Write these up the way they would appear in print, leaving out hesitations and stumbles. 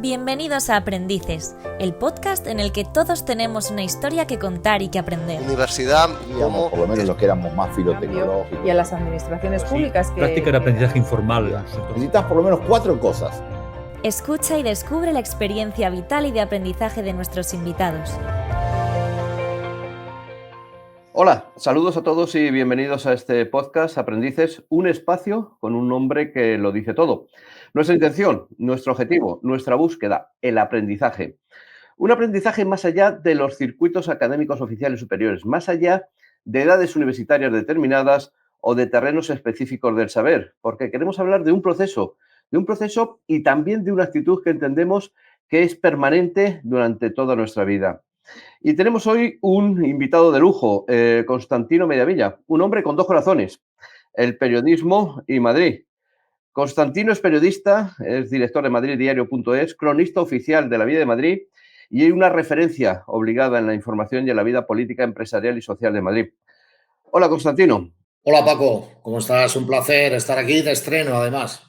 Bienvenidos a Aprendices, el podcast en el que todos tenemos una historia que contar y que aprender. Universidad, digamos, por lo menos los que éramos más filotecnológicos. Y a las administraciones públicas que... Práctica de aprendizaje informal. Necesitas por lo menos 4 cosas. Escucha y descubre la experiencia vital y de aprendizaje de nuestros invitados. Hola, saludos a todos y bienvenidos a este podcast Aprendices, un espacio con un nombre que lo dice todo. Nuestra intención, nuestro objetivo, nuestra búsqueda, el aprendizaje. Un aprendizaje más allá de los circuitos académicos oficiales superiores, más allá de edades universitarias determinadas o de terrenos específicos del saber, porque queremos hablar de un proceso y también de una actitud que entendemos que es permanente durante toda nuestra vida. Y tenemos hoy un invitado de lujo, Constantino Mediavilla, un hombre con 2 corazones, el periodismo y Madrid. Constantino es periodista, es director de madriddiario.es, cronista oficial de la vida de Madrid y hay una referencia obligada en la información y en la vida política, empresarial y social de Madrid. Hola, Constantino. Hola, Paco. ¿Cómo estás? Un placer estar aquí de estreno, además.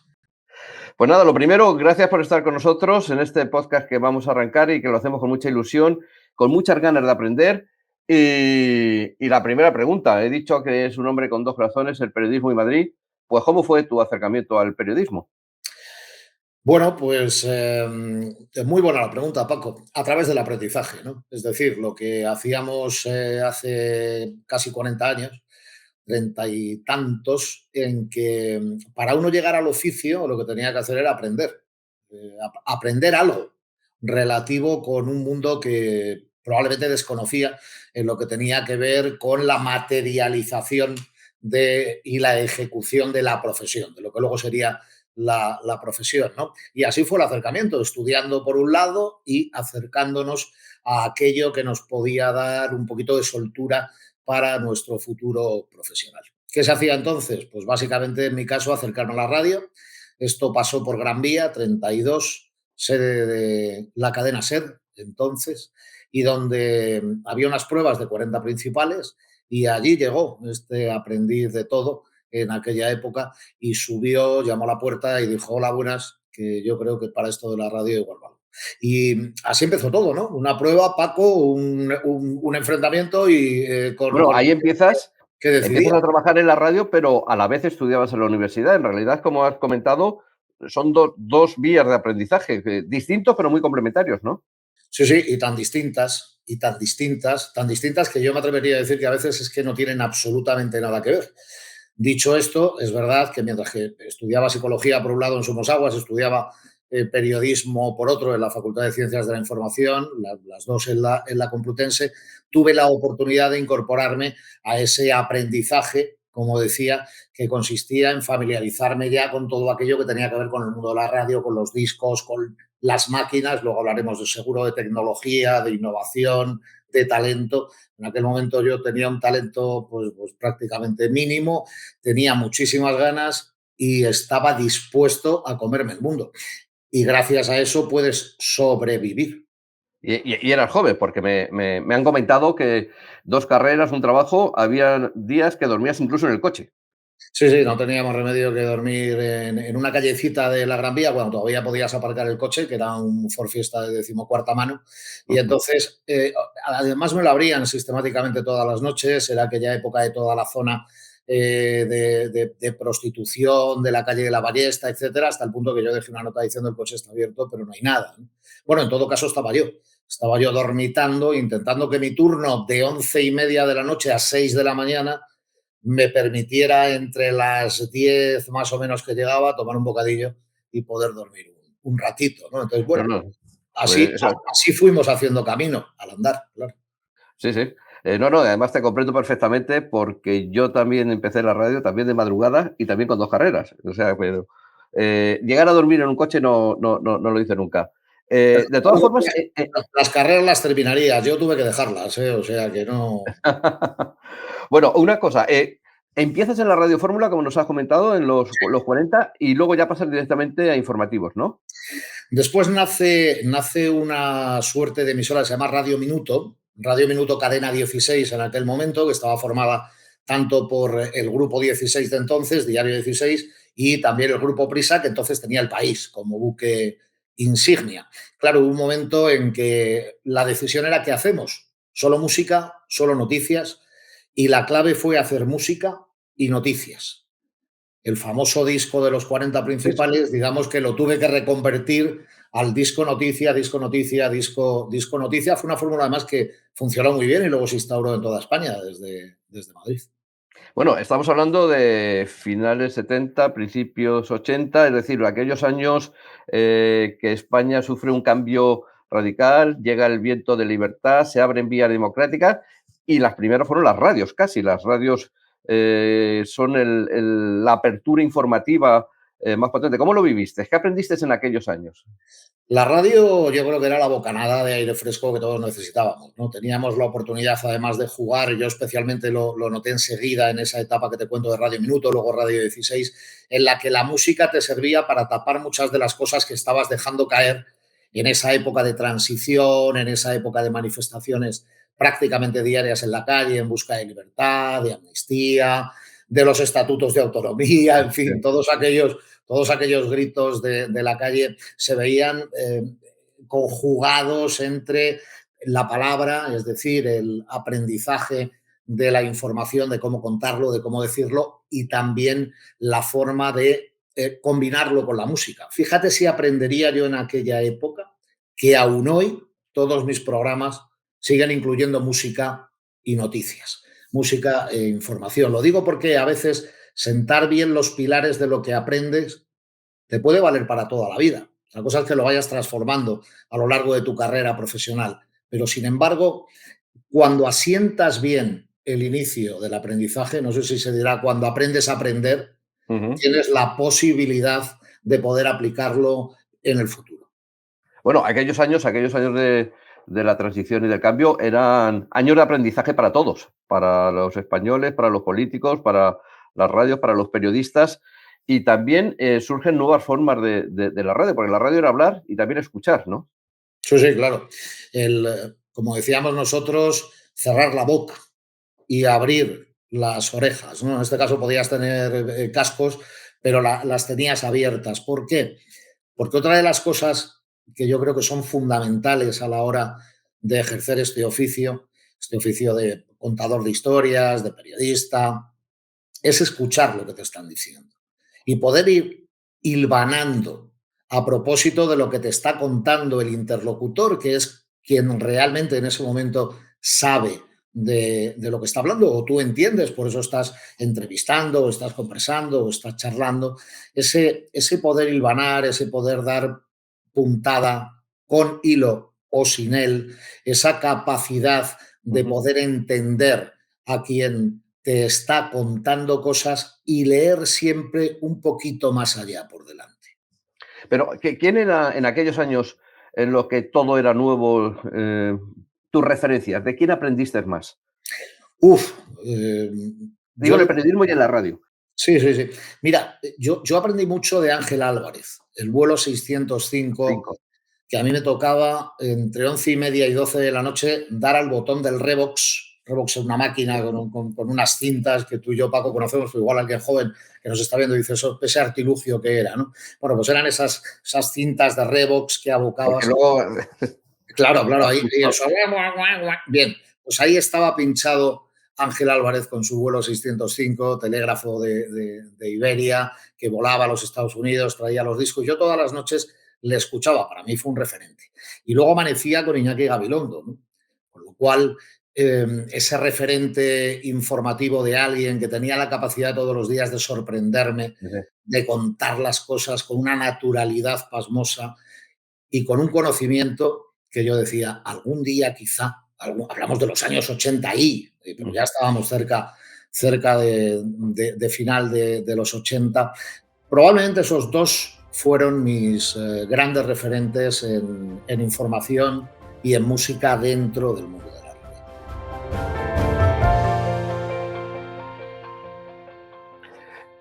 Pues nada, lo primero, gracias por estar con nosotros en este podcast que vamos a arrancar y que lo hacemos con mucha ilusión, con muchas ganas de aprender. Y la primera pregunta, he dicho que es un hombre con 2 corazones, el periodismo y Madrid. Pues, ¿cómo fue tu acercamiento al periodismo? Bueno, pues muy buena la pregunta, Paco. A través del aprendizaje, ¿no? Es decir, lo que hacíamos hace casi 40 años, 30 y tantos, en que para uno llegar al oficio lo que tenía que hacer era aprender. Aprender algo relativo con un mundo que probablemente desconocía en lo que tenía que ver con la materialización y la ejecución de la profesión, de lo que luego sería la profesión, ¿no? Y así fue el acercamiento, estudiando por un lado y acercándonos a aquello que nos podía dar un poquito de soltura para nuestro futuro profesional. ¿Qué se hacía entonces? Pues básicamente, en mi caso, acercarme a la radio. Esto pasó por Gran Vía 32, sede de la cadena SER, entonces, y donde había unas pruebas de 40 principales y allí llegó este aprendiz de todo en aquella época y subió, llamó a la puerta y dijo: hola, buenas, que yo creo que para esto de la radio igual vale. Y así empezó todo, ¿no? Una prueba, Paco, un enfrentamiento y Bueno, ahí empiezas a trabajar en la radio, pero a la vez estudiabas en la universidad. En realidad, como has comentado, son dos vías de aprendizaje, distintos pero muy complementarios, ¿no? Sí, y tan distintas que yo me atrevería a decir que a veces es que no tienen absolutamente nada que ver. Dicho esto, es verdad que mientras que estudiaba psicología por un lado en Somosaguas, estudiaba periodismo por otro en la Facultad de Ciencias de la Información, las dos en la Complutense, tuve la oportunidad de incorporarme a ese aprendizaje, como decía, que consistía en familiarizarme ya con todo aquello que tenía que ver con el mundo de la radio, con los discos, con las máquinas. Luego hablaremos de seguro de tecnología, de innovación, de talento. En aquel momento yo tenía un talento pues prácticamente mínimo, tenía muchísimas ganas y estaba dispuesto a comerme el mundo. Y gracias a eso puedes sobrevivir. Y eras joven, porque me han comentado que 2 carreras, un trabajo, había días que dormías incluso en el coche. Sí, no teníamos remedio que dormir en una callecita de la Gran Vía, cuando todavía podías aparcar el coche, que era un Ford Fiesta de 14ª mano. Y entonces, además me lo abrían sistemáticamente todas las noches, era aquella época de toda la zona de prostitución, de la calle de la Ballesta, etcétera, hasta el punto que yo dejé una nota diciendo: el coche está abierto, pero no hay nada, ¿no? Bueno, en todo caso estaba yo dormitando, intentando que mi turno de 11:30 de la noche a 6 de la mañana me permitiera entre las 10 más o menos que llegaba tomar un bocadillo y poder dormir un ratito, ¿no? Entonces, bueno, así fuimos haciendo camino al andar, claro. Sí. Además te comprendo perfectamente porque yo también empecé la radio, también de madrugada y también con 2 carreras. O sea, pero llegar a dormir en un coche no lo hice nunca. De todas formas... Las carreras las terminaría, yo tuve que dejarlas, o sea que no... Bueno, una cosa, empiezas en la Radio Fórmula, como nos has comentado, en los 40 y luego ya pasas directamente a informativos, ¿no? Después nace una suerte de emisora que se llama Radio Minuto Cadena 16 en aquel momento, que estaba formada tanto por el Grupo 16 de entonces, Diario 16, y también el Grupo Prisa, que entonces tenía El País como buque insignia. Claro, hubo un momento en que la decisión era ¿qué hacemos? ¿Solo música? ¿Solo noticias? Y la clave fue hacer música y noticias. El famoso disco de los 40 principales, digamos que lo tuve que reconvertir al disco noticia, disco noticia, disco noticia. Fue una fórmula además que funcionó muy bien y luego se instauró en toda España desde Madrid. Bueno, estamos hablando de finales 70, principios 80, es decir, aquellos años que España sufre un cambio radical, llega el viento de libertad, se abren vías democráticas y las primeras fueron las radios, casi. Las radios son la apertura informativa más potente. ¿Cómo lo viviste? ¿Qué aprendiste en aquellos años? La radio yo creo que era la bocanada de aire fresco que todos necesitábamos, ¿no? Teníamos la oportunidad además de jugar, yo especialmente lo noté enseguida en esa etapa que te cuento de Radio Minuto, luego Radio 16, en la que la música te servía para tapar muchas de las cosas que estabas dejando caer en esa época de transición, en esa época de manifestaciones prácticamente diarias en la calle en busca de libertad, de amnistía, de los estatutos de autonomía, en fin, todos aquellos gritos de la calle se veían conjugados entre la palabra, es decir, el aprendizaje de la información, de cómo contarlo, de cómo decirlo, y también la forma de combinarlo con la música. Fíjate si aprendería yo en aquella época que aún hoy todos mis programas siguen incluyendo música y noticias, música e información. Lo digo porque a veces sentar bien los pilares de lo que aprendes te puede valer para toda la vida. La cosa es que lo vayas transformando a lo largo de tu carrera profesional. Pero, sin embargo, cuando asientas bien el inicio del aprendizaje, no sé si se dirá, cuando aprendes a aprender, tienes la posibilidad de poder aplicarlo en el futuro. Bueno, aquellos años de la transición y del cambio eran años de aprendizaje para todos, para los españoles, para los políticos, para las radios, para los periodistas. Y también surgen nuevas formas de la radio, porque la radio era hablar y también escuchar, ¿no? Sí, sí, claro. Como decíamos nosotros, cerrar la boca y abrir las orejas, ¿no? En este caso podías tener cascos, pero las tenías abiertas. ¿Por qué? Porque otra de las cosas que yo creo que son fundamentales a la hora de ejercer este oficio de contador de historias, de periodista, es escuchar lo que te están diciendo y poder ir hilvanando a propósito de lo que te está contando el interlocutor, que es quien realmente en ese momento sabe de lo que está hablando, o tú entiendes, por eso estás entrevistando, o estás conversando, o estás charlando. Ese poder hilvanar, ese poder dar puntada con hilo o sin él, esa capacidad de poder entender a quien te está contando cosas y leer siempre un poquito más allá por delante. Pero, ¿quién era en aquellos años en los que todo era nuevo, tus referencias? ¿De quién aprendiste más? Uf, Digo, yo en el periodismo y en la radio. sí, sí, sí. Mira, yo aprendí mucho de Ángel Álvarez, el vuelo 605, 5. que a mí me tocaba entre 11:30 y 12 de la noche dar al botón del Revox. Revox es una máquina con unas cintas que tú y yo, Paco, conocemos, pero igual alguien joven que nos está viendo dice, eso, ese artilugio que era, ¿no? Bueno, pues eran esas cintas de Revox que abocabas. Porque luego... Claro, claro, ahí eso. Bien, pues ahí estaba pinchado Ángel Álvarez con su vuelo 605, telégrafo de Iberia, que volaba a los Estados Unidos, traía los discos. Yo todas las noches le escuchaba, para mí fue un referente. Y luego amanecía con Iñaki Gabilondo, ¿no? Con lo cual, ese referente informativo de alguien que tenía la capacidad todos los días de sorprenderme, de contar las cosas con una naturalidad pasmosa y con un conocimiento que yo decía, algún día quizá, hablamos de los años 80 pero ya estábamos cerca de final de los 80. Probablemente esos dos fueron mis grandes referentes en información y en música dentro del mundo de la radio.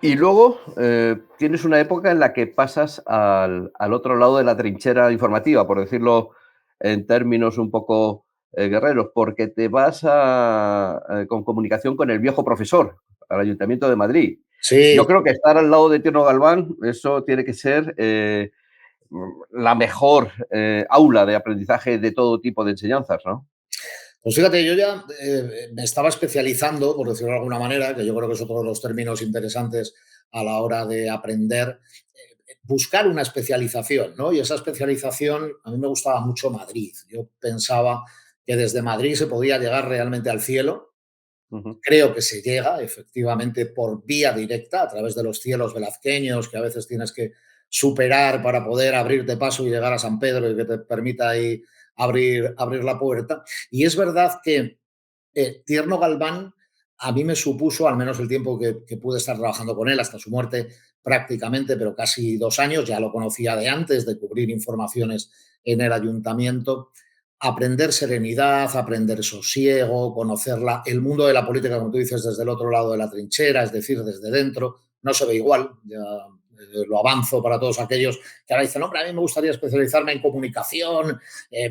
Y luego tienes una época en la que pasas al otro lado de la trinchera informativa, por decirlo en términos un poco guerreros, porque te vas con comunicación con el viejo profesor, al Ayuntamiento de Madrid. Sí. Yo creo que estar al lado de Tierno Galván, eso tiene que ser la mejor aula de aprendizaje de todo tipo de enseñanzas, ¿no? Pues fíjate, yo ya me estaba especializando, por decirlo de alguna manera, que yo creo que son todos los términos interesantes a la hora de aprender, buscar una especialización, ¿no? Y esa especialización, a mí me gustaba mucho Madrid. Yo pensaba que desde Madrid se podía llegar realmente al cielo. Creo que se llega, efectivamente, por vía directa, a través de los cielos velazqueños, que a veces tienes que superar para poder abrirte paso y llegar a San Pedro y que te permita ahí abrir la puerta. Y es verdad que Tierno Galván a mí me supuso, al menos el tiempo que pude estar trabajando con él, hasta su muerte prácticamente, pero casi 2 años, ya lo conocía de antes, de cubrir informaciones en el ayuntamiento, aprender serenidad, aprender sosiego, conocer el mundo de la política, como tú dices, desde el otro lado de la trinchera, es decir, desde dentro, no se ve igual, ya lo avanzo para todos aquellos que ahora dicen, hombre, a mí me gustaría especializarme en comunicación,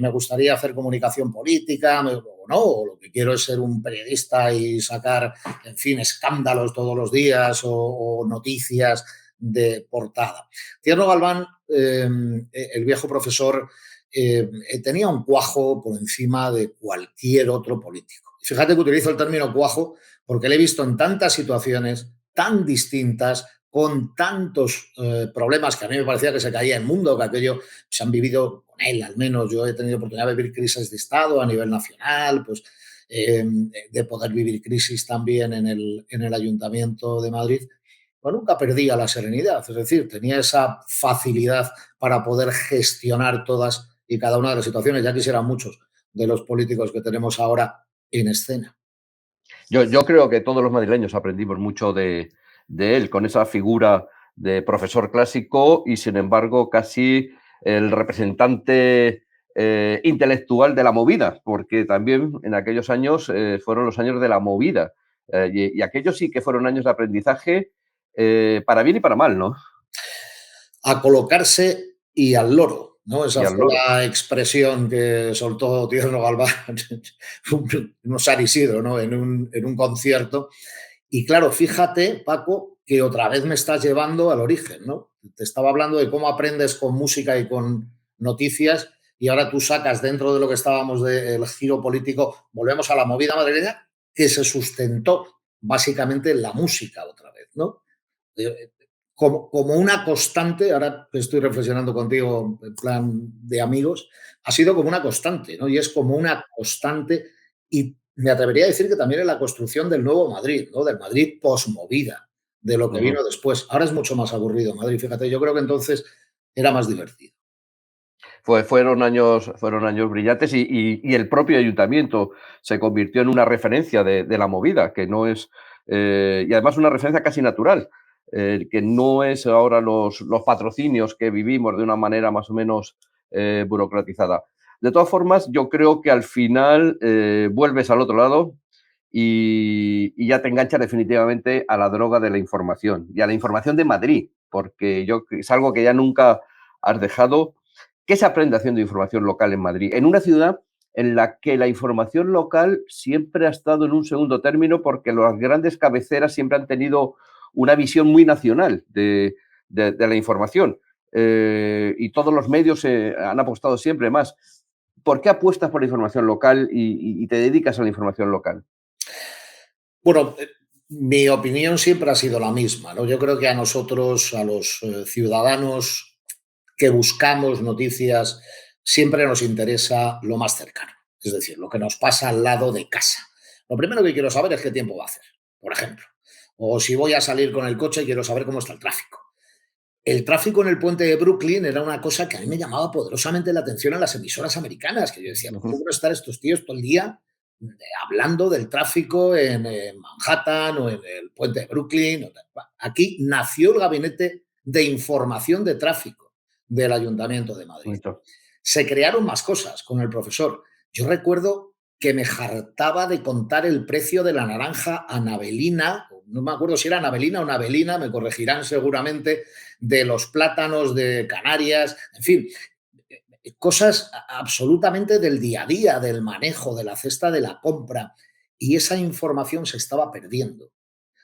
me gustaría hacer comunicación política, o no, o lo que quiero es ser un periodista y sacar, en fin, escándalos todos los días o noticias de portada. Tierno Galván, el viejo profesor, tenía un cuajo por encima de cualquier otro político. Fíjate que utilizo el término cuajo porque le he visto en tantas situaciones tan distintas, con tantos problemas que a mí me parecía que se caía el mundo, que aquello se han vivido con él, al menos yo he tenido oportunidad de vivir crisis de Estado a nivel nacional, pues de poder vivir crisis también en el Ayuntamiento de Madrid. Pero nunca perdía la serenidad, es decir, tenía esa facilidad para poder gestionar todas y cada una de las situaciones. Ya quisieran muchos de los políticos que tenemos ahora en escena. Yo creo que todos los madrileños aprendimos mucho de él, con esa figura de profesor clásico y, sin embargo, casi el representante intelectual de la movida, porque también en aquellos años fueron los años de la movida. Y aquellos sí que fueron años de aprendizaje para bien y para mal, ¿no? A colocarse y al loro, ¿no? Y Esa al fue loro. la expresión que soltó Tierno Galván, un San Isidro, ¿no? En un concierto. Y claro, fíjate, Paco, que otra vez me estás llevando al origen, ¿no? Te estaba hablando de cómo aprendes con música y con noticias y ahora tú sacas dentro de lo que estábamos del giro político, volvemos a la movida madrileña que se sustentó básicamente en la música otra vez, ¿no? Como una constante, ahora estoy reflexionando contigo en plan de amigos, ha sido como una constante, ¿no? Y es como una constante y me atrevería a decir que también en la construcción del nuevo Madrid, ¿no? Del Madrid posmovida, de lo que vino después. Ahora es mucho más aburrido Madrid, fíjate, yo creo que entonces era más divertido. Fueron años brillantes y el propio ayuntamiento se convirtió en una referencia de la movida, que no es, y además una referencia casi natural, que no es ahora los patrocinios que vivimos de una manera más o menos burocratizada. De todas formas, yo creo que al final vuelves al otro lado y ya te enganchas definitivamente a la droga de la información y a la información de Madrid, porque es algo que ya nunca has dejado. ¿Qué se aprende haciendo información local en Madrid? En una ciudad en la que la información local siempre ha estado en un segundo término porque las grandes cabeceras siempre han tenido una visión muy nacional de la información y todos los medios han apostado siempre más. ¿Por qué apuestas por la información local y te dedicas a la información local? Bueno, mi opinión siempre ha sido la misma, ¿no? Yo creo que a nosotros, a los ciudadanos que buscamos noticias, siempre nos interesa lo más cercano, es decir, lo que nos pasa al lado de casa. Lo primero que quiero saber es qué tiempo va a hacer, por ejemplo. O si voy a salir con el coche, quiero saber cómo está el tráfico. El tráfico en el puente de Brooklyn era una cosa que a mí me llamaba poderosamente la atención en las emisoras americanas, que yo decía, ¿cómo van a estar estos tíos todo el día hablando del tráfico en Manhattan o en el puente de Brooklyn? Aquí nació el Gabinete de Información de Tráfico del Ayuntamiento de Madrid. Bonito. Se crearon más cosas con el profesor. Yo recuerdo que me hartaba de contar el precio de la naranja anabelina, no me acuerdo si era anabelina o navelina, me corregirán seguramente, de los plátanos de Canarias, en fin, cosas absolutamente del día a día, del manejo, de la cesta de la compra, y esa información se estaba perdiendo.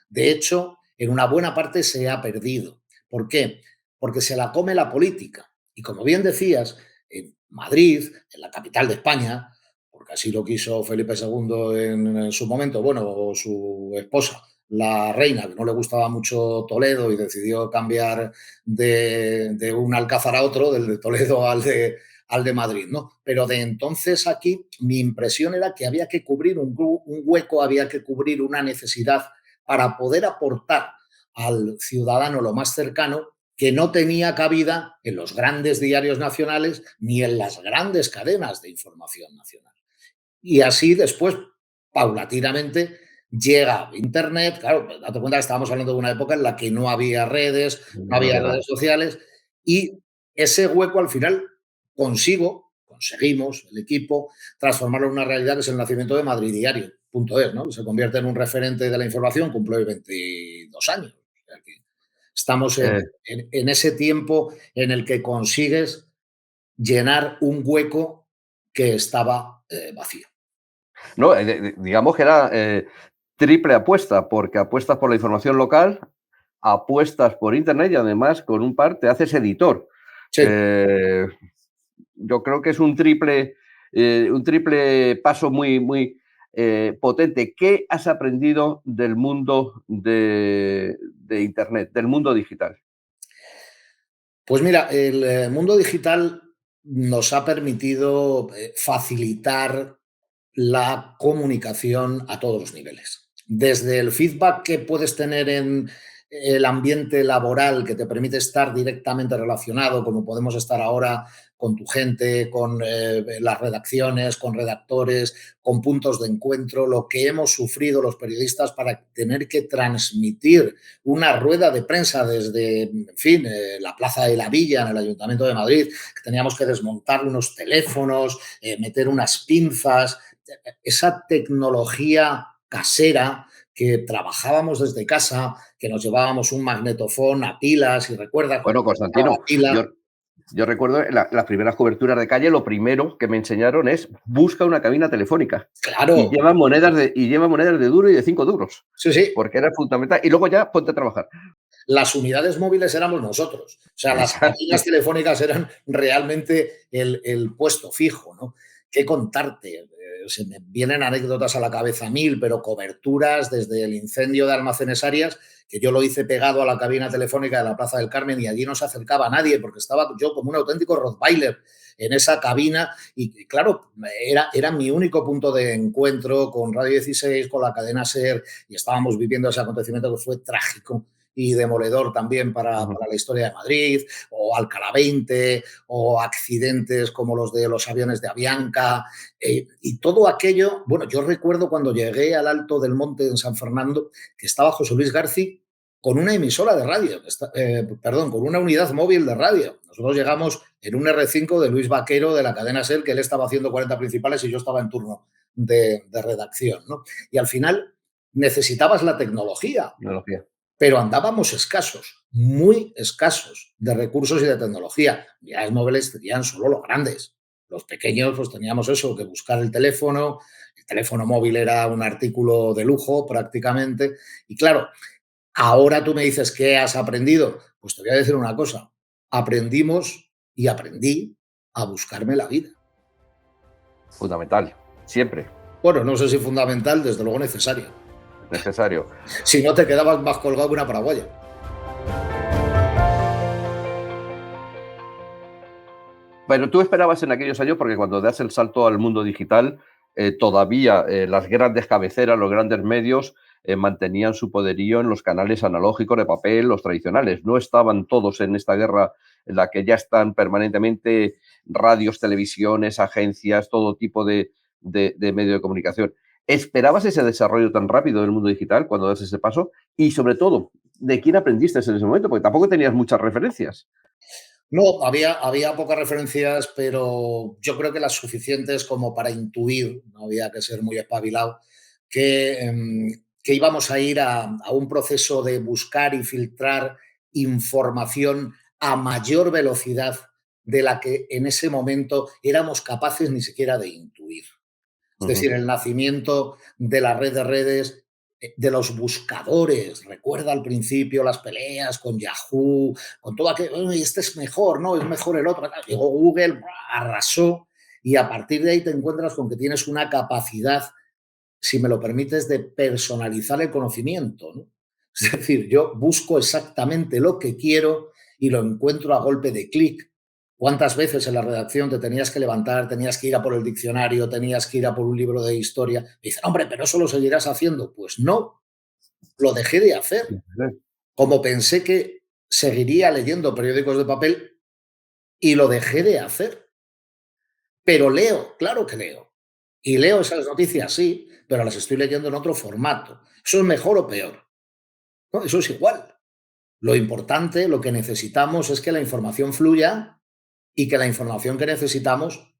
De hecho, en una buena parte se ha perdido. ¿Por qué? Porque se la come la política Y como bien decías, en Madrid, en la capital de España, porque así lo quiso Felipe II en su momento, bueno, o su esposa, la reina, que no le gustaba mucho Toledo y decidió cambiar de un alcázar a otro, del de Toledo al de Madrid, ¿no? Pero de entonces aquí mi impresión era que había que cubrir un hueco, había que cubrir una necesidad para poder aportar al ciudadano lo más cercano que no tenía cabida en los grandes diarios nacionales ni en las grandes cadenas de información nacional. Y así después, paulatinamente, llega Internet. Claro, date cuenta que estábamos hablando de una época en la que no había redes, no No había había nada. redes sociales, y ese hueco al final conseguimos, el equipo, transformarlo en una realidad que es el nacimiento de Madrid Diario.es, ¿no? Se convierte en un referente de la información, cumple hoy 22 años. O sea que estamos Eh, en ese tiempo en el que consigues llenar un hueco que estaba vacío. no, digamos que era triple apuesta, porque apuestas por la información local, apuestas por Internet y además con un par te haces editor. Sí. Eh, yo creo que es un triple paso muy, muy potente. ¿Qué has aprendido del mundo de Internet, del mundo digital? Pues mira, el mundo digital nos ha permitido facilitar la comunicación a todos los niveles. Desde el feedback que puedes tener en el ambiente laboral que te permite estar directamente relacionado, como podemos estar ahora con tu gente, con las redacciones, con redactores, con puntos de encuentro, lo que hemos sufrido los periodistas para tener que transmitir una rueda de prensa desde, en fin, la Plaza de la Villa, en el Ayuntamiento de Madrid, que teníamos que desmontar unos teléfonos, meter unas pinzas, esa tecnología casera que trabajábamos desde casa, que nos llevábamos un magnetofón a pilas y recuerda cuando Bueno, estaba Constantino, a pila. yo recuerdo las primeras coberturas de calle, lo primero que me enseñaron es busca una cabina telefónica y Claro, lleva monedas de duro y de 5 duros, sí, sí. porque era fundamental. Y luego ya ponte a trabajar. Las unidades móviles éramos nosotros. O sea, las cabinas Exacto. telefónicas eran realmente el puesto fijo, ¿no? ¿Qué contarte? Se me vienen anécdotas a la cabeza mil, pero coberturas desde el incendio de Almacenes Arias, que yo lo hice pegado a la cabina telefónica de la Plaza del Carmen y allí no se acercaba nadie porque estaba yo como un auténtico Rottweiler en esa cabina y claro, era mi único punto de encuentro con Radio 16, con la cadena SER y estábamos viviendo ese acontecimiento que fue trágico y demoledor también Ujú. para la historia de Madrid, o Alcalá 20, o accidentes como los de los aviones de Avianca, y todo aquello. Bueno, yo recuerdo cuando llegué al Alto del Monte en San Fernando, que estaba José Luis García con una emisora de radio, perdón, con una unidad móvil de radio. Nosotros llegamos en un R5 de Luis Vaquero de la cadena SER, que él estaba haciendo 40 principales y yo estaba en turno de redacción, ¿no? Y al final necesitabas la tecnología, Tecnología. pero andábamos escasos, muy escasos de recursos y de tecnología. Unidades móviles tenían solo los grandes. Los pequeños, pues teníamos eso, que buscar el teléfono. El teléfono móvil era un artículo de lujo prácticamente. Y claro, ahora tú me dices, ¿qué has aprendido? Pues te voy a decir una cosa. Aprendimos y aprendí a buscarme la vida. Fundamental, siempre, Bueno, no sé si fundamental, desde luego necesario. necesario. Si no, te quedabas más colgado que una paraguaya. Bueno, tú esperabas en aquellos años, porque cuando das el salto al mundo digital, todavía las grandes cabeceras, los grandes medios mantenían su poderío en los canales analógicos de papel, los tradicionales. No estaban todos en esta guerra en la que ya están permanentemente radios, televisiones, agencias, todo tipo de medio de comunicación. ¿Esperabas ese desarrollo tan rápido del mundo digital cuando das ese paso? Y sobre todo, ¿de quién aprendiste en ese momento? Porque tampoco tenías muchas referencias. No, había pocas referencias, pero yo creo que las suficientes como para intuir, no había que ser muy espabilado, que íbamos a ir a un proceso de buscar y filtrar información a mayor velocidad de la que en ese momento éramos capaces ni siquiera de intuir. Es decir, Ujú. el nacimiento de la red de redes de los buscadores. Recuerda al principio las peleas con Yahoo, con todo aquello, este es mejor, ¿no? Es mejor el otro. Llegó Google, arrasó, y a partir de ahí te encuentras con que tienes una capacidad, si me lo permites, de personalizar el conocimiento, ¿no? Es decir, yo busco exactamente lo que quiero y lo encuentro a golpe de clic. ¿Cuántas veces en la redacción te tenías que levantar, tenías que ir a por el diccionario, tenías que ir a por un libro de historia? Me dicen, hombre, pero eso lo seguirás haciendo. Pues no, lo dejé de hacer. Como pensé que seguiría leyendo periódicos de papel y lo dejé de hacer. Pero leo, claro que leo. Y leo esas noticias, sí, pero las estoy leyendo en otro formato. ¿Eso es mejor o peor? No, eso es igual. Lo importante, lo que necesitamos es que la información fluya y que la información que necesitamos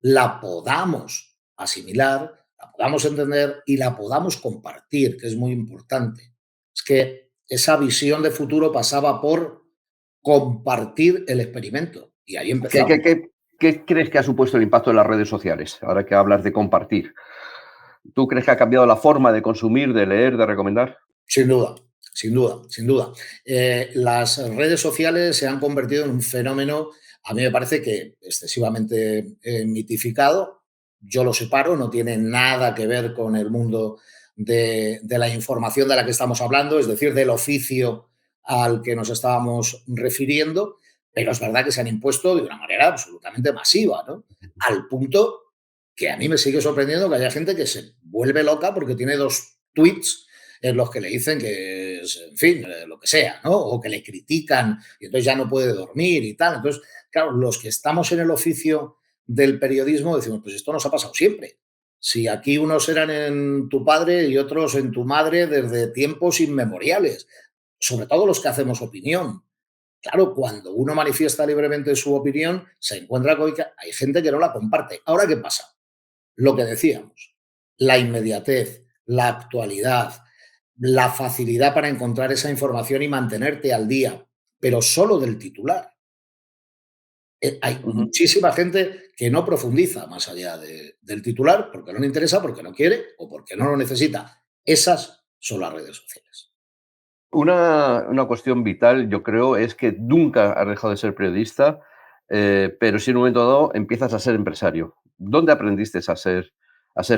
la podamos asimilar, la podamos entender y la podamos compartir, que es muy importante. Es que esa visión de futuro pasaba por compartir el experimento. Y ahí ¿Qué, empezamos. qué crees que ha supuesto el impacto de las redes sociales? Ahora que hablas de compartir. ¿Tú crees que ha cambiado la forma de consumir, de leer, de recomendar? Sin duda, sin duda, sin duda. Las redes sociales se han convertido en un fenómeno, a mí me parece que excesivamente mitificado. Yo lo separo, no tiene nada que ver con el mundo de la información de la que estamos hablando, es decir, del oficio al que nos estábamos refiriendo, pero es verdad que se han impuesto de una manera absolutamente masiva, ¿no? Al punto que a mí me sigue sorprendiendo que haya gente que se vuelve loca porque tiene 2 tweets en los que le dicen que es, en fin, lo que sea, ¿no? O que le critican y entonces ya no puede dormir y tal. Entonces, claro, los que estamos en el oficio del periodismo decimos, pues esto nos ha pasado siempre. Si aquí unos eran en tu padre y otros en tu madre desde tiempos inmemoriales, sobre todo los que hacemos opinión. Claro, cuando uno manifiesta libremente su opinión, se encuentra con que hay gente que no la comparte. Ahora, ¿qué pasa? Lo que decíamos, la inmediatez, la actualidad, la facilidad para encontrar esa información y mantenerte al día, pero solo del titular. Hay muchísima gente que no profundiza más allá del titular porque no le interesa, porque no quiere o porque no lo necesita. Esas son las redes sociales. Una cuestión vital, yo creo, es que nunca has dejado de ser periodista, pero si en un momento dado empiezas a ser empresario. ¿Dónde aprendiste a ser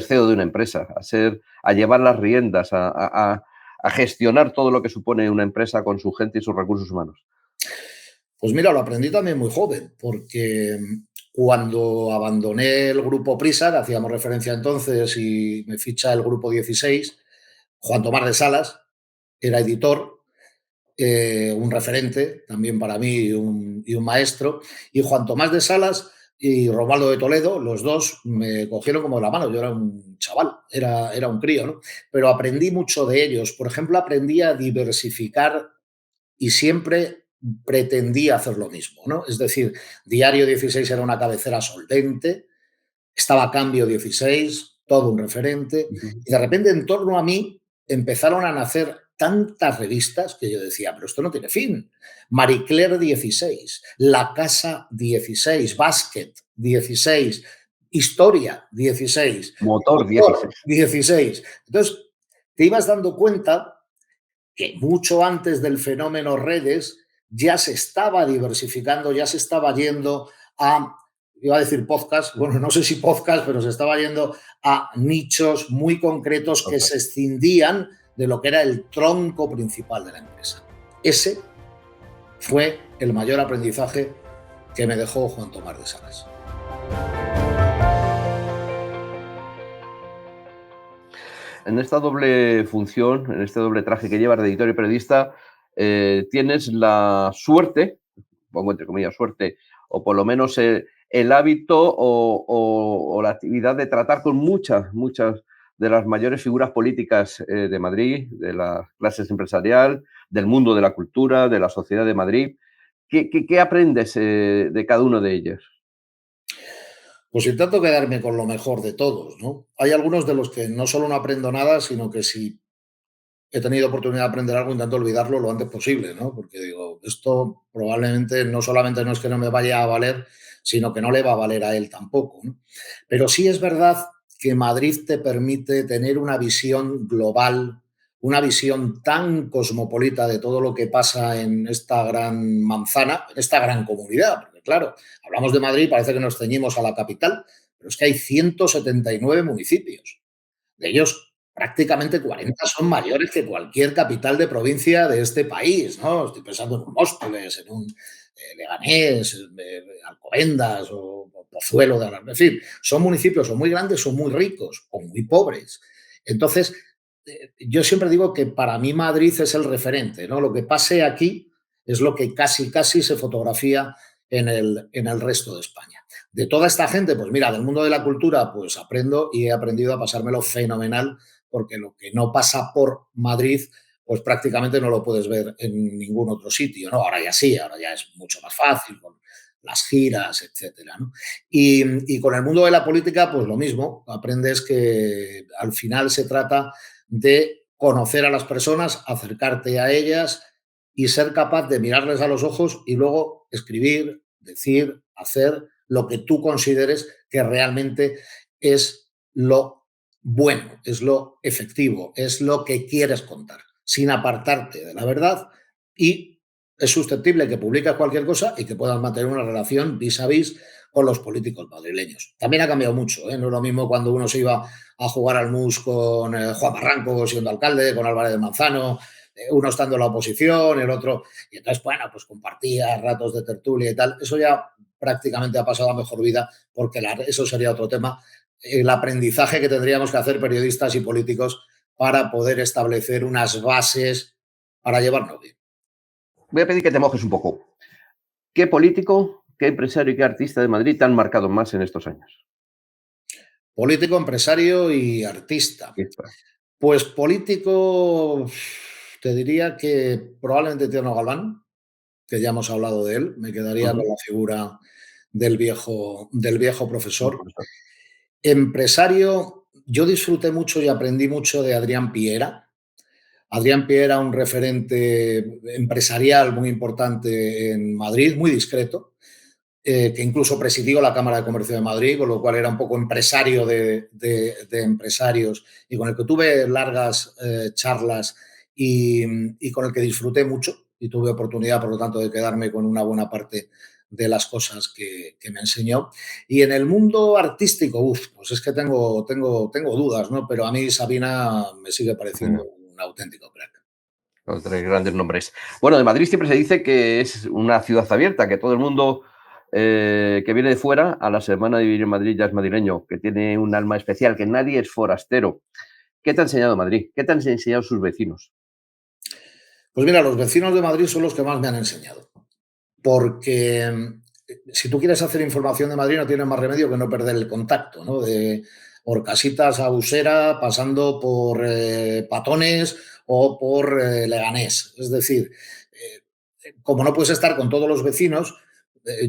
CEO de una empresa, a llevar las riendas, a gestionar todo lo que supone una empresa con su gente y sus recursos humanos? Pues mira, lo aprendí también muy joven, porque cuando abandoné el grupo Prisa, que hacíamos referencia entonces, y me ficha el grupo 16, Juan Tomás de Salas era editor, un referente también para mí y un maestro, y Juan Tomás de Salas y Romualdo de Toledo, los dos me cogieron como de la mano. Yo era un chaval, era un crío, ¿no? Pero aprendí mucho de ellos. Por ejemplo, aprendí a diversificar y siempre pretendía hacer lo mismo, ¿no? Es decir, Diario 16 era una cabecera solvente, estaba Cambio 16, todo un referente, y de repente en torno a mí empezaron a nacer tantas revistas que yo decía, pero esto no tiene fin. Marie Claire 16, La Casa 16, Basket 16, Historia 16, Motor Motor 16. 16. Entonces, te ibas dando cuenta que mucho antes del fenómeno redes ya se estaba diversificando, ya se estaba yendo a, iba a decir podcast, bueno, no sé si podcast, pero se estaba yendo a nichos muy concretos que se escindían de lo que era el tronco principal de la empresa. Ese fue el mayor aprendizaje que me dejó Juan Tomás de Salas. En esta doble función, en este doble traje que llevas de editor y periodista, tienes la suerte, pongo entre comillas suerte, o por lo menos el hábito o la actividad de tratar con muchas de las mayores figuras políticas de Madrid, de la clase empresarial, del mundo de la cultura, de la sociedad de Madrid. ¿Qué aprendes de cada uno de ellos? Pues intento quedarme con lo mejor de todos, ¿no? Hay algunos de los que no solo no aprendo nada, sino que si he tenido oportunidad de aprender algo, intento olvidarlo lo antes posible, ¿no? Porque digo, esto probablemente no solamente no es que no me vaya a valer, sino que no le va a valer a él tampoco, ¿no? Pero sí es verdad que Madrid te permite tener una visión global, una visión tan cosmopolita de todo lo que pasa en esta gran manzana, en esta gran comunidad. Porque, claro, hablamos de Madrid, parece que nos ceñimos a la capital, pero es que hay 179 municipios. De ellos, prácticamente 40 son mayores que cualquier capital de provincia de este país, ¿no? Estoy pensando en un Móstoles, en un Leganés, Alcobendas o Pozuelo de Alarma. En fin, son municipios o muy grandes o muy ricos o muy pobres. Entonces, yo siempre digo que para mí Madrid es el referente, ¿no? Lo que pase aquí es lo que casi se fotografía en el resto de España. De toda esta gente, pues mira, del mundo de la cultura, pues aprendo y he aprendido a pasármelo fenomenal, porque lo que no pasa por Madrid, pues prácticamente no lo puedes ver en ningún otro sitio, ¿no? Ahora ya sí, ahora ya es mucho más fácil con las giras, etcétera, ¿no? Y con el mundo de la política, pues lo mismo, aprendes que al final se trata de conocer a las personas, acercarte a ellas y ser capaz de mirarles a los ojos y luego escribir, decir, hacer lo que tú consideres que realmente es lo bueno, es lo efectivo, es lo que quieres contar, sin apartarte de la verdad, y es susceptible que publiques cualquier cosa y que puedas mantener una relación vis a vis con los políticos madrileños. También ha cambiado mucho, ¿eh? No es lo mismo cuando uno se iba a jugar al mus con Juan Barranco siendo alcalde, con Álvarez de Manzano, uno estando en la oposición, el otro, y entonces, bueno, pues compartía ratos de tertulia y tal. Eso ya prácticamente ha pasado a mejor vida, porque eso sería otro tema, el aprendizaje que tendríamos que hacer periodistas y políticos para poder establecer unas bases para llevarnos bien. Voy a pedir que te mojes un poco. ¿Qué político, qué empresario y qué artista de Madrid te han marcado más en estos años? Político, empresario y artista. Pues político, te diría que probablemente Tierno Galván, que ya hemos hablado de él, me quedaría con la figura del viejo profesor. Empresario, yo disfruté mucho y aprendí mucho de Adrián Piera. Adrián Piera, un referente empresarial muy importante en Madrid, muy discreto, que incluso presidió la Cámara de Comercio de Madrid, con lo cual era un poco empresario de empresarios, y con el que tuve largas charlas y con el que disfruté mucho, y tuve oportunidad, por lo tanto, de quedarme con una buena parte de las cosas que me enseñó. Y en el mundo artístico, pues es que tengo dudas, ¿no? Pero a mí Sabina me sigue pareciendo un auténtico crack. Los tres grandes nombres. Bueno, de Madrid siempre se dice que es una ciudad abierta, que todo el mundo que viene de fuera a la semana de vivir en Madrid ya es madrileño, que tiene un alma especial, que nadie es forastero. ¿Qué te ha enseñado Madrid? ¿Qué te han enseñado sus vecinos? Pues mira, los vecinos de Madrid son los que más me han enseñado. Porque si tú quieres hacer información de Madrid, no tienes más remedio que no perder el contacto, ¿no? De Orcasitas a Usera, pasando por Patones o por Leganés. Es decir, como no puedes estar con todos los vecinos,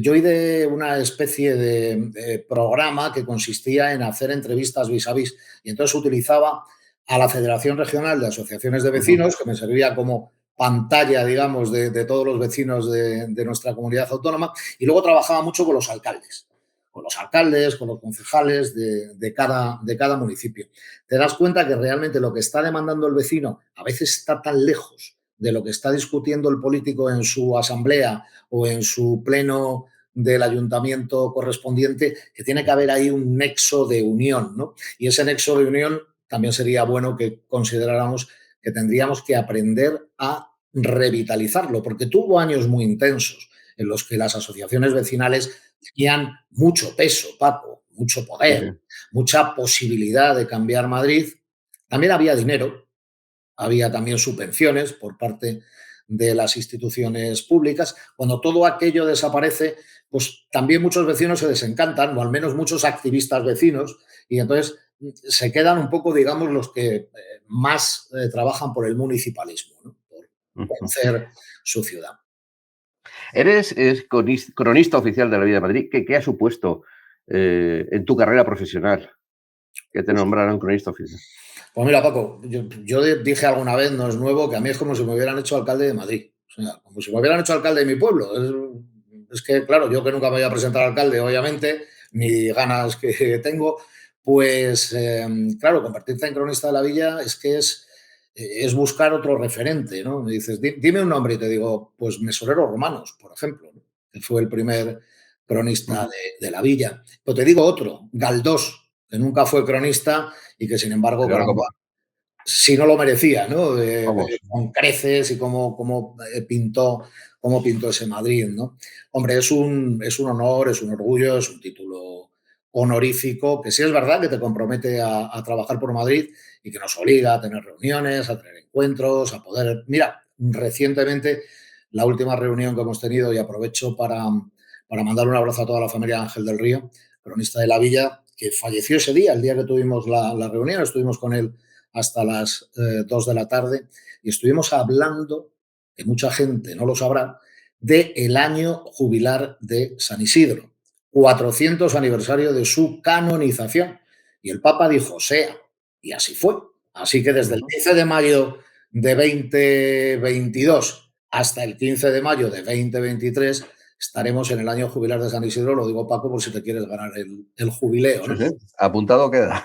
yo hice una especie de programa que consistía en hacer entrevistas vis a vis, y entonces utilizaba a la Federación Regional de Asociaciones de Vecinos, que me servía como pantalla, digamos, de todos los vecinos de nuestra comunidad autónoma, y luego trabajaba mucho con los alcaldes, con los concejales de cada municipio. Te das cuenta que realmente lo que está demandando el vecino a veces está tan lejos de lo que está discutiendo el político en su asamblea o en su pleno del ayuntamiento correspondiente, que tiene que haber ahí un nexo de unión, ¿no? Y ese nexo de unión también sería bueno que consideráramos que tendríamos que aprender a revitalizarlo, porque tuvo años muy intensos en los que las asociaciones vecinales tenían mucho peso, Paco, mucho poder, mucha posibilidad de cambiar Madrid. También había dinero, había también subvenciones por parte de las instituciones públicas. Cuando todo aquello desaparece, pues también muchos vecinos se desencantan, o al menos muchos activistas vecinos, y entonces se quedan un poco, digamos, los que más trabajan por el municipalismo, ¿no? Por conocer su ciudad. Eres cronista oficial de la vida de Madrid. ¿Qué ha supuesto en tu carrera profesional que te nombraran cronista oficial? Pues mira, Paco, yo dije alguna vez, no es nuevo, que a mí es como si me hubieran hecho alcalde de Madrid. O sea, como si me hubieran hecho alcalde de mi pueblo. Es que, claro, yo que nunca me voy a presentar alcalde, obviamente, ni ganas que tengo, pues, claro, convertirte en cronista de la villa es que es es buscar otro referente, ¿no? Me dices, dime un nombre y te digo, pues Mesoreros Romanos, por ejemplo, ¿no? Que fue el primer cronista de la villa. Pero te digo otro, Galdós, que nunca fue cronista y que sin embargo, si no lo merecía, ¿no? Con creces y cómo pintó ese Madrid, ¿no? Hombre, es un honor, es un orgullo, es un título honorífico, que sí es verdad que te compromete a trabajar por Madrid y que nos obliga a tener reuniones, a tener encuentros, a poder... Mira, recientemente, la última reunión que hemos tenido, y aprovecho para mandar un abrazo a toda la familia Ángel del Río, cronista de la villa, que falleció ese día, el día que tuvimos la reunión, estuvimos con él hasta las 2 de la tarde y estuvimos hablando, que mucha gente no lo sabrá, del año jubilar de San Isidro, 400 aniversario de su canonización. Y el Papa dijo, sea, y así fue. Así que desde el 15 de mayo de 2022 hasta el 15 de mayo de 2023 estaremos en el año jubilar de San Isidro. Lo digo, Paco, por si te quieres ganar el jubileo, ¿no? Sí. Apuntado queda.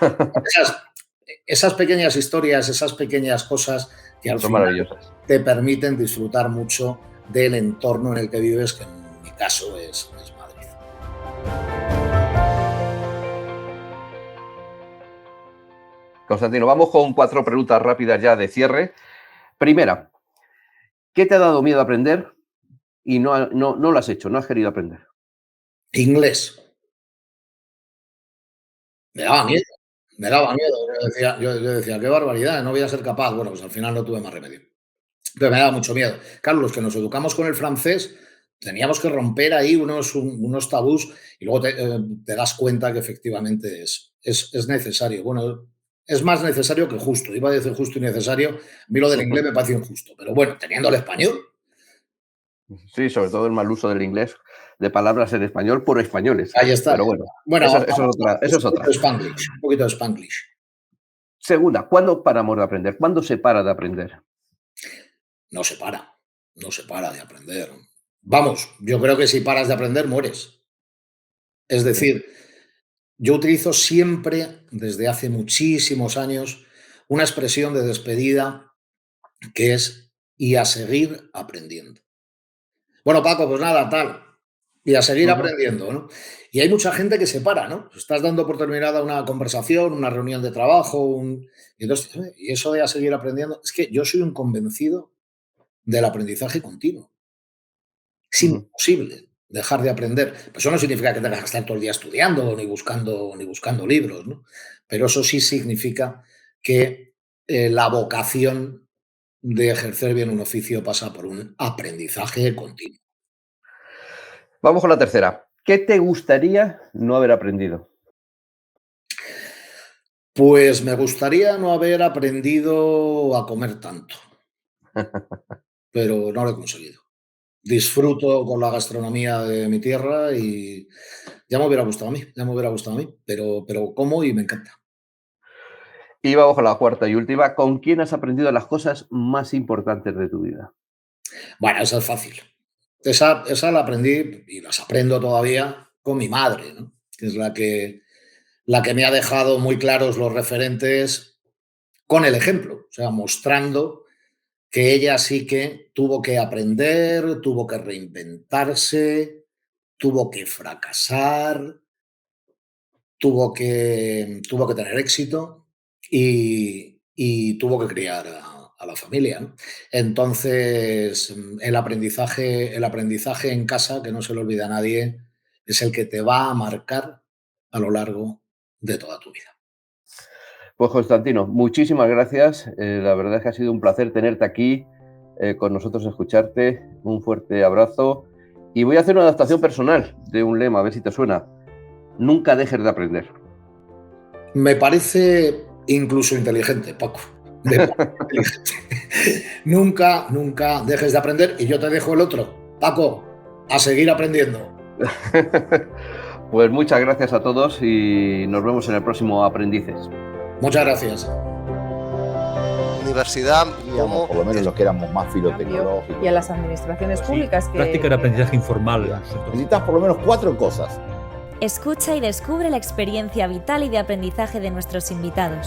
Esas pequeñas historias, esas pequeñas cosas que al final maravillosas, te permiten disfrutar mucho del entorno en el que vives, que en mi caso es Madrid. Constantino, vamos con 4 preguntas rápidas ya de cierre. Primera, ¿qué te ha dado miedo aprender y no lo has hecho, no has querido aprender? Inglés. Me daba miedo. Yo decía, qué barbaridad, no voy a ser capaz. Bueno, pues al final no tuve más remedio. Pero me daba mucho miedo. Claro, los que nos educamos con el francés, teníamos que romper ahí unos tabús y luego te das cuenta que efectivamente es necesario. Bueno, es más necesario que justo. Iba a decir justo y necesario. A mí lo del inglés me parece injusto. Pero bueno, teniendo el español. Sí, sobre todo el mal uso del inglés, de palabras en español por españoles. Ahí está. Pero bueno, eso es otra. Un poquito de Spanglish. Segunda, ¿cuándo paramos de aprender? ¿Cuándo se para de aprender? No se para de aprender. Vamos, yo creo que si paras de aprender, mueres. Es decir, yo utilizo siempre, desde hace muchísimos años, una expresión de despedida que es y a seguir aprendiendo. Bueno, Paco, pues nada, tal. Y a seguir aprendiendo, ¿no? Y hay mucha gente que se para, ¿no? Estás dando por terminada una conversación, una reunión de trabajo, y eso de a seguir aprendiendo, es que yo soy un convencido del aprendizaje continuo. Es imposible dejar de aprender. Eso no significa que tengas que estar todo el día estudiando ni buscando libros, ¿no? Pero eso sí significa que la vocación de ejercer bien un oficio pasa por un aprendizaje continuo. Vamos con la tercera. ¿Qué te gustaría no haber aprendido? Pues me gustaría no haber aprendido a comer tanto, pero no lo he conseguido. Disfruto con la gastronomía de mi tierra y ya me hubiera gustado a mí, pero como y me encanta. Y vamos con la cuarta y última. ¿Con quién has aprendido las cosas más importantes de tu vida? Bueno, esa es fácil. Esa la aprendí y las aprendo todavía con mi madre, ¿no? Que es la que me ha dejado muy claros los referentes con el ejemplo, o sea, mostrando que ella sí que tuvo que aprender, tuvo que reinventarse, tuvo que fracasar, tuvo que tener éxito y tuvo que criar a la familia, ¿no? Entonces, el aprendizaje en casa, que no se le olvida a nadie, es el que te va a marcar a lo largo de toda tu vida. Pues Constantino, muchísimas gracias. La verdad es que ha sido un placer tenerte aquí con nosotros, escucharte. Un fuerte abrazo. Y voy a hacer una adaptación personal de un lema, a ver si te suena. Nunca dejes de aprender. Me parece incluso inteligente, Paco. Nunca dejes de aprender. Y yo te dejo el otro. Paco, a seguir aprendiendo. Pues muchas gracias a todos y nos vemos en el próximo Aprendices. Muchas gracias. Universidad como por lo menos los que éramos más filotecnológicos. Y a las administraciones públicas que... Práctica de aprendizaje informal. Necesitas por lo menos 4 cosas. Escucha y descubre la experiencia vital y de aprendizaje de nuestros invitados.